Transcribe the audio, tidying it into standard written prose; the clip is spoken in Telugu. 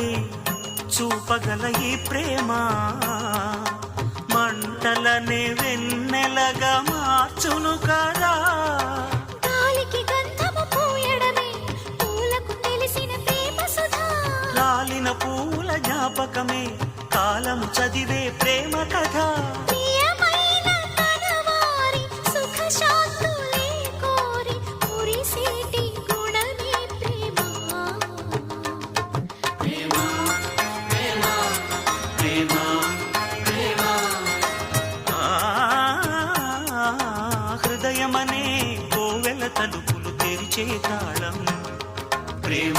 వెలుగులే చూపగల ఈ ప్రేమ మంటలనే వెన్నెలగా మార్చును కదా. గాలికి గంధము పూయడమే పూలకు తెలిసిన ప్రేమ సుధా. రాలిన పూల జ్ఞాపకమే కాలము చదివే ప్రేమ కథ. ప్రియమైన కనవారి సుఖ శాంతులే కోరి మురిసేటి గుణమే ప్రేమ. ప్రేమ ప్రేమ ప్రేమ ప్రేమ హృదయమనే కోవెల తలుపులు తెరిచే తాళం ప్రేమ.